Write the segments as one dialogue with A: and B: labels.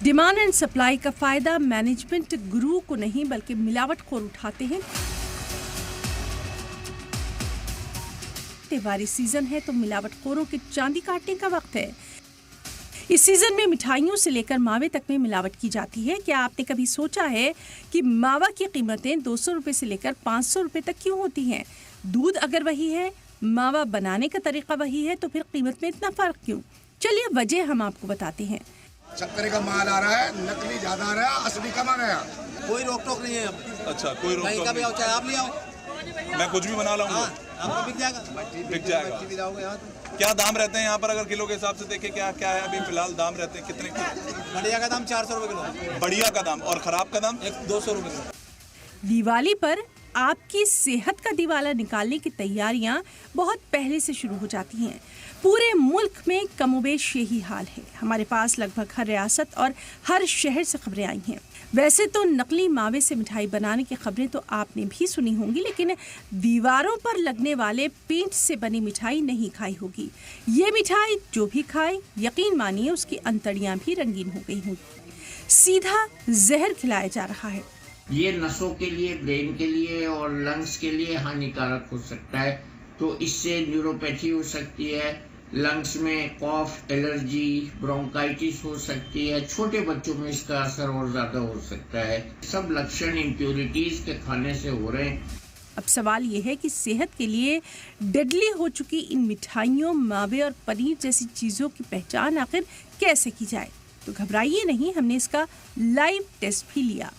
A: Demand and supply का फायदा management गुरु को नहीं बल्कि मिलावटखोर उठाते हैं। त्योहारी सीजन है तो मिलावटखोरों के चांदी काटने का वक्त है। इस सीजन में मिठाइयों से लेकर मावे तक में मिलावट की जाती है। क्या आपने कभी सोचा है कि मावा की कीमतें 200 रुपए से लेकर 500 रुपए तक क्यों होती हैं? दूध अगर वही है, मावा बनाने का तरीका वही है, तो फिर कीमत में इतना फर्क क्यों? चलिए वजह हम आपको बताते हैं।
B: शक्कर का माल आ रहा है, नकली ज्यादा आ रहा है, असली कम आ रहा है।
C: कोई रोक टोक नहीं है अब।
D: अच्छा, कोई रोक टोक नहीं।
C: चाहे आप ले आओ,
D: मैं कुछ भी बना लाऊंगा।
C: आपको बिक जाएगा।
D: क्या दाम रहते हैं यहाँ पर? अगर किलो के हिसाब से देखें, क्या क्या है अभी फिलहाल दाम रहते हैं? कितने?
C: बढ़िया का दाम 400 रुपए किलो।
D: बढ़िया का दाम और खराब का दाम
C: 200 रुपए किलो।
A: दिवाली पर आपकी सेहत का दिवाला निकालने की तैयारियां बहुत पहले से शुरू हो जाती हैं। पूरे मुल्क में कमोबेश यही हाल है। हमारे पास लगभग हर रियासत और हर शहर से खबरें आई हैं। वैसे तो नकली मावे से मिठाई बनाने की खबरें तो आपने भी सुनी होंगी, लेकिन दीवारों पर लगने वाले पेंट से बनी मिठाई नहीं खाई होगी। ये मिठाई जो भी खाए, यकीन मानिए उसकी अंतड़ियां भी रंगीन हो गई होंगी। सीधा जहर खिलाया जा रहा है।
E: ये नसों के लिए, ब्रेन के लिए और लंग्स के लिए हानिकारक हो सकता है। तो इससे न्यूरोपैथी हो सकती है, लंग्स में कॉफ, एलर्जी, ब्रोंकाइटिस हो सकती है। छोटे बच्चों में इसका असर और ज्यादा हो सकता है। सब लक्षण इम्प्योरिटीज के खाने से हो रहे हैं।
A: अब सवाल ये है कि सेहत के लिए डेडली हो चुकी इन मिठाइयों, मावे और पनीर जैसी चीजों की पहचान आखिर कैसे की जाए? तो घबराइए नहीं, हमने इसका लाइव टेस्ट भी लिया।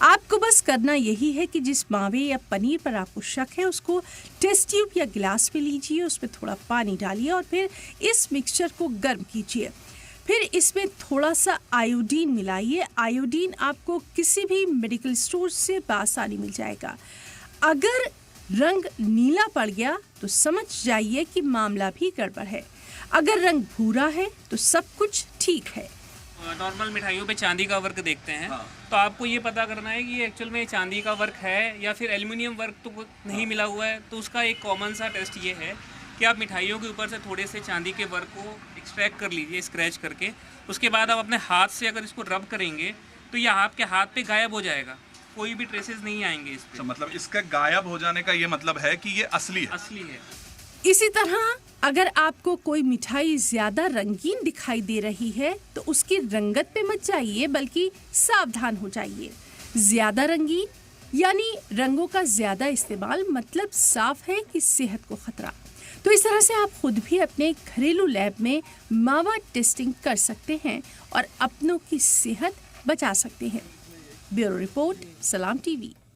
A: आपको बस करना यही है कि जिस मावे या पनीर पर आपको शक है उसको टेस्ट ट्यूब या गिलास में लीजिए, उसमें थोड़ा पानी डालिए और फिर इस मिक्सचर को गर्म कीजिए। फिर इसमें थोड़ा सा आयोडीन मिलाइए। आयोडीन आपको किसी भी मेडिकल स्टोर से बआसानी मिल जाएगा। अगर रंग नीला पड़ गया तो समझ जाइए कि मामला भी गड़बड़ है। अगर रंग भूरा है तो सब कुछ ठीक है।
F: नॉर्मल मिठाइयों पे चांदी का वर्क देखते हैं। तो आपको ये पता करना है कि एक्चुअल में चांदी का वर्क है या फिर एल्युमिनियम वर्क तो नहीं मिला हुआ है। तो उसका एक कॉमन सा टेस्ट ये है कि आप मिठाइयों के ऊपर से थोड़े से चांदी के वर्क को एक्सट्रैक्ट कर लीजिए, स्क्रैच करके। उसके बाद आप अपने हाथ से अगर इसको रब करेंगे तो ये आपके हाथ पे गायब हो जाएगा, कोई भी ट्रेसेस नहीं आएंगे इस पे।
D: मतलब इसका गायब हो जाने का ये मतलब है कि ये असली है।
F: असली है।
A: इसी तरह अगर आपको कोई मिठाई ज्यादा रंगीन दिखाई दे रही है तो उसकी रंगत पे मत जाइए, बल्कि सावधान हो जाइए। ज्यादा रंगीन यानी रंगों का ज्यादा इस्तेमाल मतलब साफ है कि सेहत को खतरा। तो इस तरह से आप खुद भी अपने घरेलू लैब में मावा टेस्टिंग कर सकते हैं और अपनों की सेहत बचा सकते हैं। ब्यूरो रिपोर्ट, सलाम टीवी।